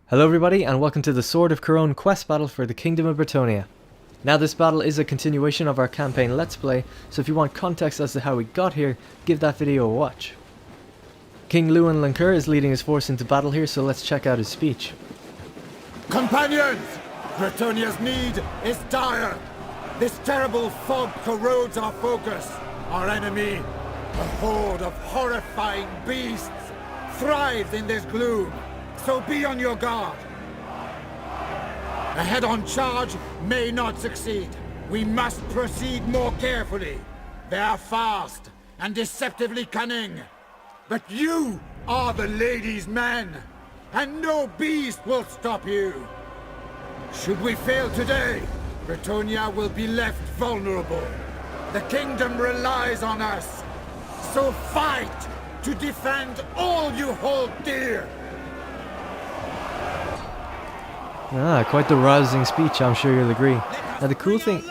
Hello everybody and welcome to the Sword of Corone quest battle for the Kingdom of Bretonnia. Now this battle is a continuation of our campaign Let's Play, so if you want context as to how we got here, give that video a watch. King Lewin Lancour is leading his force into battle here, so let's check out his speech. Companions! Bretonnia's need is dire! This terrible fog corrodes our focus. Our enemy, a horde of horrifying beasts, thrives in this gloom. So be on your guard. A head-on charge may not succeed. We must proceed more carefully. They are fast and deceptively cunning. But you are the lady's men, and no beast will stop you. Should we fail today, Bretonnia will be left vulnerable. The kingdom relies on us. So fight to defend all you hold dear. Ah, quite the rousing speech, I'm sure you'll agree. Now the cool thing...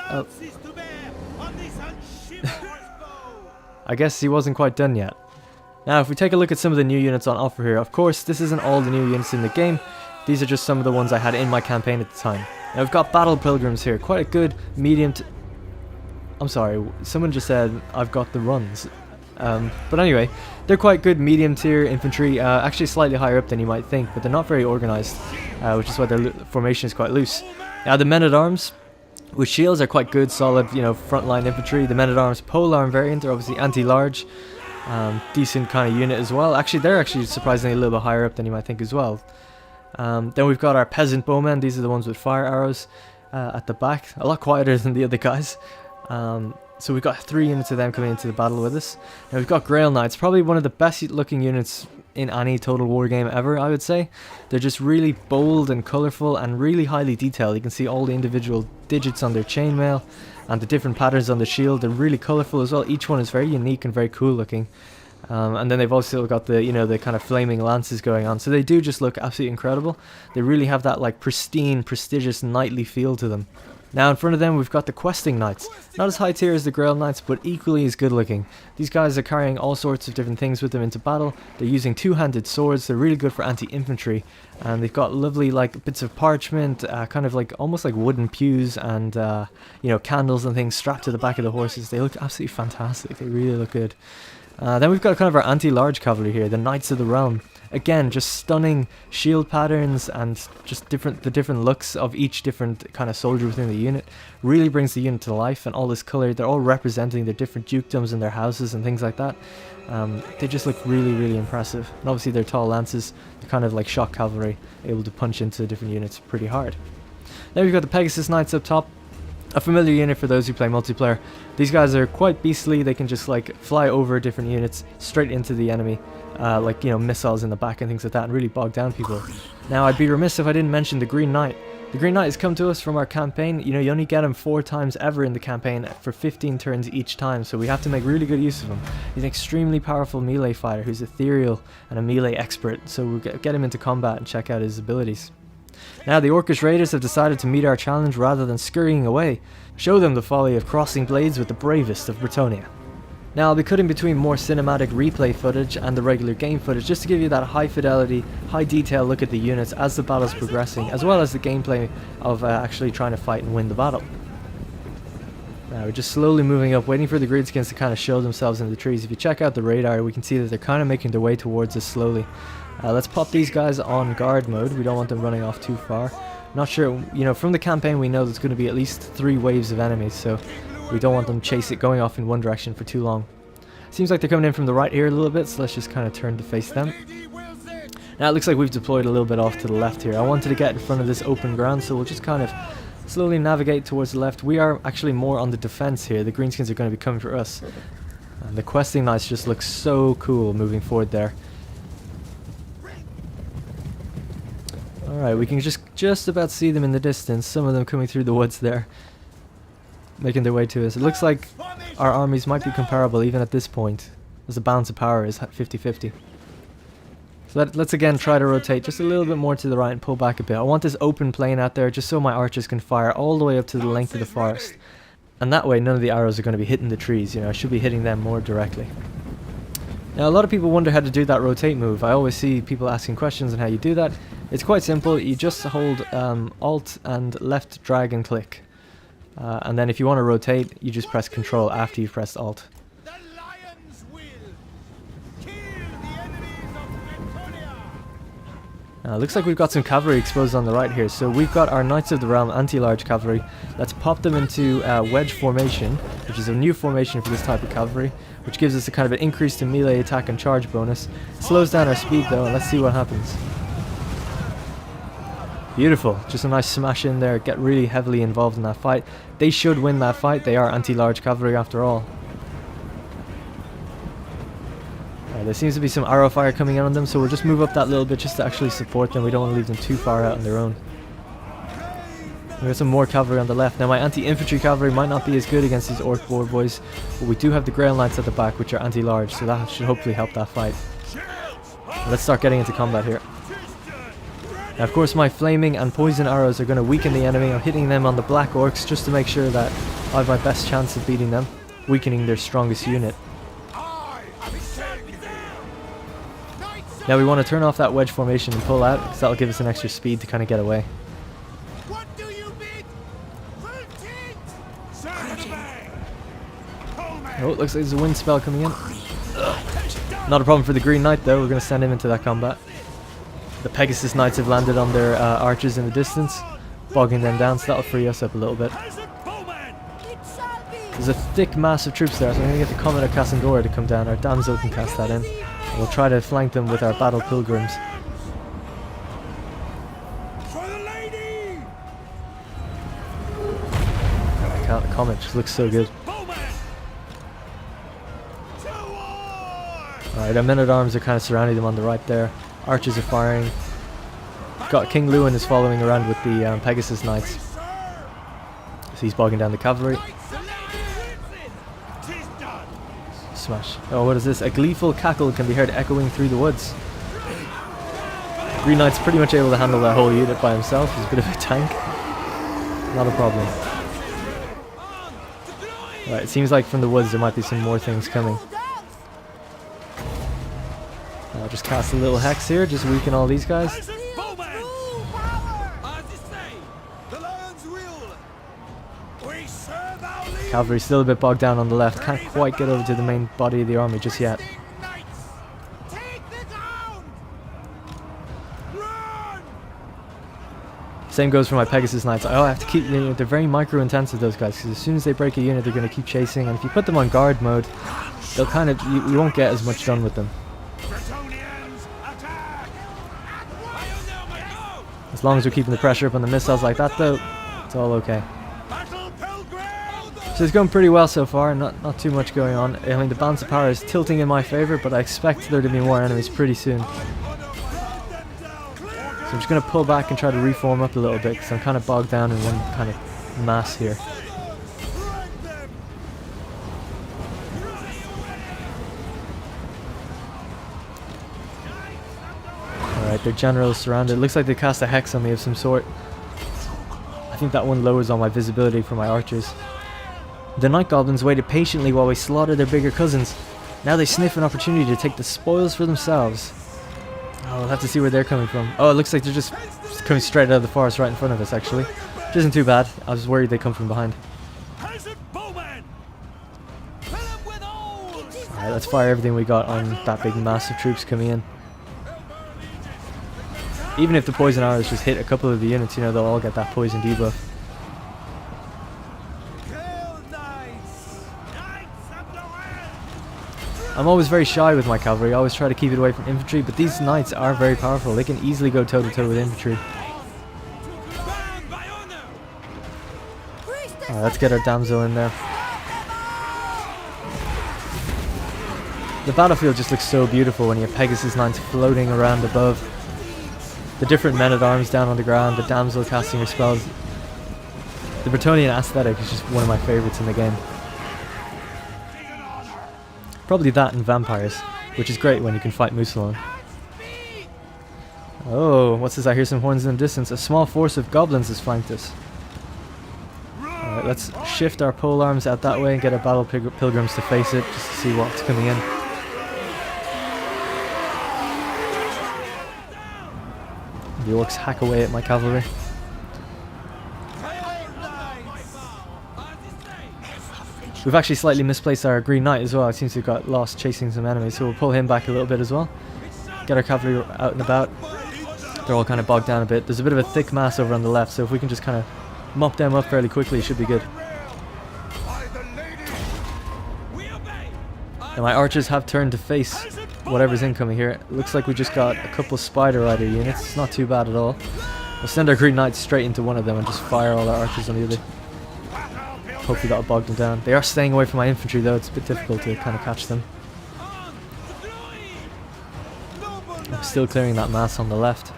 I guess he wasn't quite done yet. Now if we take a look at some of the new units on offer here, of course this isn't all the new units in the game, these are just some of the ones I had in my campaign at the time. Now we've got battle pilgrims here, quite a good medium to... I'm sorry, someone just said I've got the runs. But anyway, they're quite good medium tier infantry, actually slightly higher up than you might think, but they're not very organized, which is why their formation is quite loose. Now the men-at-arms with shields are quite good, solid, you know, frontline infantry. The men-at-arms polearm variant are obviously anti-large, decent kind of unit as well. Actually, they're actually surprisingly a little bit higher up than you might think as well. Then we've got our peasant bowmen. These are the ones with fire arrows at the back, a lot quieter than the other guys. So we've got 3 units of them coming into the battle with us. Now we've got Grail Knights, probably one of the best looking units in any Total War game ever, I would say. They're just really bold and colourful and really highly detailed. You can see all the individual digits on their chainmail and the different patterns on the shield. They're really colourful as well. Each one is very unique and very cool looking. And then they've also got the, you know, the kind of flaming lances going on. So they do just look absolutely incredible. They really have that like pristine, prestigious, knightly feel to them. Now in front of them we've got the questing knights. Not as high tier as the Grail Knights, but equally as good looking. These guys are carrying all sorts of different things with them into battle. They're using two-handed swords. They're really good for anti-infantry. And they've got lovely like bits of parchment, kind of like almost like wooden pews and you know, candles and things strapped to the back of the horses. They look absolutely fantastic. They really look good. Then we've got kind of our anti-large cavalry here, the Knights of the Realm. Again, just stunning shield patterns and just the different looks of each different kind of soldier within the unit. Really brings the unit to life, and all this colour, they're all representing their different dukedoms and their houses and things like that. They just look really, really impressive. And obviously their tall lances, they're kind of like shock cavalry, able to punch into different units pretty hard. Then we've got the Pegasus Knights up top. A familiar unit for those who play multiplayer. These guys are quite beastly. They can just like fly over different units straight into the enemy, like, you know, missiles in the back and things like that, and really bog down people. Now I'd be remiss if I didn't mention the Green Knight. The Green Knight has come to us from our campaign. You know, you only get him 4 times ever in the campaign for 15 turns each time, so we have to make really good use of him. He's an extremely powerful melee fighter who's ethereal and a melee expert, so we'll get him into combat and check out his abilities. Now the Orcish Raiders have decided to meet our challenge rather than scurrying away. Show them the folly of crossing blades with the bravest of Bretonnia. Now I'll be cutting between more cinematic replay footage and the regular game footage just to give you that high fidelity, high detail look at the units as the battle's progressing, as well as the gameplay of actually trying to fight and win the battle. Now we're just slowly moving up, waiting for the Gridskins to kind of show themselves in the trees. If you check out the radar, we can see that they're kind of making their way towards us slowly. Let's pop these guys on guard mode. We don't want them running off too far. Not sure, you know, from the campaign we know there's going to be at least 3 waves of enemies, so we don't want them going off in one direction for too long. Seems like they're coming in from the right here a little bit, so let's just kind of turn to face them. Now it looks like we've deployed a little bit off to the left here. I wanted to get in front of this open ground, so we'll just kind of slowly navigate towards the left. We are actually more on the defense here. The Greenskins are going to be coming for us. And the questing knights just look so cool moving forward there. Alright, we can just about see them in the distance, some of them coming through the woods there, making their way to us. It looks like our armies might be comparable even at this point, as the balance of power is 50-50. So let's again try to rotate just a little bit more to the right and pull back a bit. I want this open plain out there just so my archers can fire all the way up to the length of the forest. And that way none of the arrows are going to be hitting the trees, you know, I should be hitting them more directly. Now a lot of people wonder how to do that rotate move. I always see people asking questions on how you do that. It's quite simple. You just hold Alt and left drag and click. And then if you want to rotate, you just press Control after you've pressed Alt. The Lion's will! Kill the enemies of Bretonnia! Looks like we've got some cavalry exposed on the right here. So we've got our Knights of the Realm anti-large cavalry. Let's pop them into wedge formation, which is a new formation for this type of cavalry, which gives us a kind of an increase to melee attack and charge bonus. Slows down our speed though, and let's see what happens. Beautiful, just a nice smash in there, get really heavily involved in that fight. They should win that fight, they are anti-large cavalry after all. There seems to be some arrow fire coming in on them, so we'll just move up that little bit just to actually support them. We don't want to leave them too far out on their own. We got some more cavalry on the left. Now my anti-infantry cavalry might not be as good against these orc boar boys, but we do have the Grail Knights at the back, which are anti-large, so that should hopefully help that fight. Let's start getting into combat here. Now, of course, my flaming and poison arrows are going to weaken the enemy. I'm hitting them on the black orcs just to make sure that I have my best chance of beating them, weakening their strongest unit. Now we want to turn off that wedge formation and pull out, because that'll give us an extra speed to kind of get away. What do you bid? Oh, it looks like there's a wind spell coming in. Not a problem for the Green Knight though, we're going to send him into that combat. The Pegasus Knights have landed on their archers in the distance, bogging them down, so that'll free us up a little bit. There's a thick mass of troops there, so I'm going to get the Comet of Cassandora to come down. Our Damsel can cast that in. And we'll try to flank them with our Battle Pilgrims. The Comet just looks so good. Alright, our men-at-arms are kind of surrounding them on the right there. Archers are firing. Got King Lewin is following around with the Pegasus Knights. So he's bogging down the cavalry. Smash. Oh, what is this? A gleeful cackle can be heard echoing through the woods. Green Knight's pretty much able to handle that whole unit by himself. He's a bit of a tank. Not a problem. Right, it seems like from the woods there might be some more things coming. I'll just cast a little hex here, just weaken all these guys. Cavalry's still a bit bogged down on the left, can't quite get over to the main body of the army just yet. Same goes for my Pegasus Knights. I have to keep, they're very micro-intensive, those guys, because as soon as they break a unit they're going to keep chasing, and if you put them on guard mode, they'll kind of, you won't get as much done with them. As long as we're keeping the pressure up on the missiles like that though, it's all okay. So it's going pretty well so far, not too much going on. I mean, the balance of power is tilting in my favour, but I expect there to be more enemies pretty soon. So I'm just going to pull back and try to reform up a little bit, because I'm kind of bogged down in one kind of mass here. Alright, their general is surrounded. It looks like they cast a hex on me of some sort. I think that one lowers all my visibility for my archers. The Night Goblins waited patiently while we slaughtered their bigger cousins. Now they sniff an opportunity to take the spoils for themselves. Oh, we'll have to see where they're coming from. Oh, it looks like they're just coming straight out of the forest right in front of us, actually. Which isn't too bad. I was worried they come from behind. Alright, let's fire everything we got on that big mass of troops coming in. Even if the poison arrows just hit a couple of the units, you know, they'll all get that poison debuff. I'm always very shy with my cavalry, I always try to keep it away from infantry, but these knights are very powerful. They can easily go toe-to-toe with infantry. Alright, let's get our damsel in there. The battlefield just looks so beautiful when you have Pegasus Knights floating around above. The different men-at-arms down on the ground, the damsel casting her spells. The Bretonnian aesthetic is just one of my favourites in the game. Probably that and vampires, which is great when you can fight Musalon. Oh, what's this? I hear some horns in the distance. A small force of goblins has flanked us. Alright, let's shift our pole arms out that way and get our battle pilgrims to face it, just to see what's coming in. The orcs hack away at my cavalry. We've actually slightly misplaced our Green Knight as well. It seems to have got lost chasing some enemies, so we'll pull him back a little bit as well. Get our cavalry out and about. They're all kind of bogged down a bit. There's a bit of a thick mass over on the left, so if we can just kind of mop them up fairly quickly, it should be good. And my archers have turned to face whatever's incoming here. It looks like we just got a couple Spider Rider units. It's not too bad at all. We'll send our Green Knights straight into one of them and just fire all our archers on the other. Hopefully that'll bog them down. They are staying away from my infantry though. It's a bit difficult to kind of catch them. I'm still clearing that mass on the left.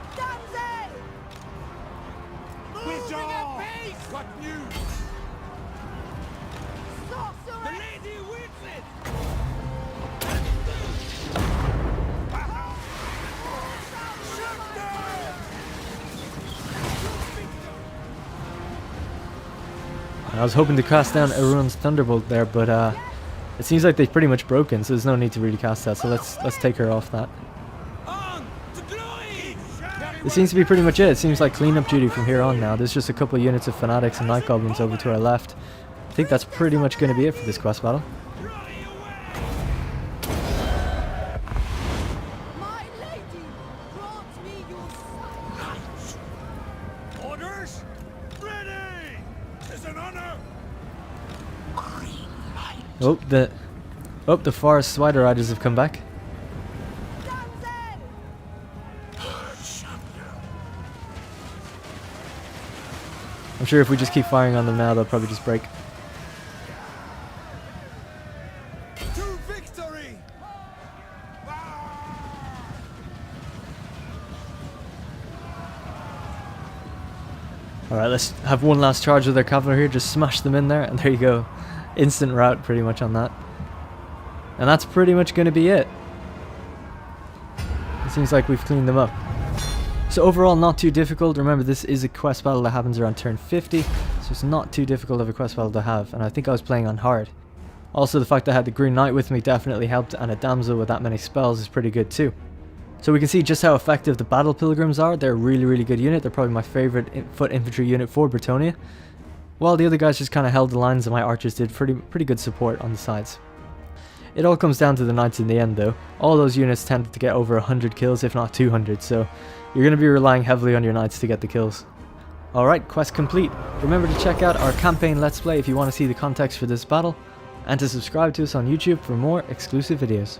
I was hoping to cast down Arun's Thunderbolt there, but it seems like they've pretty much broken, so there's no need to really cast that. So let's take her off that. This seems to be pretty much it. It seems like cleanup duty from here on now. There's just a couple of units of Fanatics and Night Goblins over to our left. I think that's pretty much going to be it for this quest battle. The Forest Spider Riders have come back. I'm sure if we just keep firing on them now, they'll probably just break. To victory! Alright, let's have one last charge with their cavalry here. Just smash them in there, and there you go. Instant rout pretty much on that. And that's pretty much going to be it. It seems like we've cleaned them up. So overall, not too difficult. Remember, this is a quest battle that happens around turn 50, so it's not too difficult of a quest battle to have, and I think I was playing on hard. Also, the fact that I had the Green Knight with me definitely helped, and a Damsel with that many spells is pretty good too. So we can see just how effective the Battle Pilgrims are. They're a really good unit. They're probably my favourite foot infantry unit for Bretonnia. While the other guys just kind of held the lines, and my archers did pretty good support on the sides. It all comes down to the Knights in the end though. All those units tended to get over 100 kills, if not 200, so you're going to be relying heavily on your Knights to get the kills. Alright, quest complete. Remember to check out our campaign Let's Play if you want to see the context for this battle, and to subscribe to us on YouTube for more exclusive videos.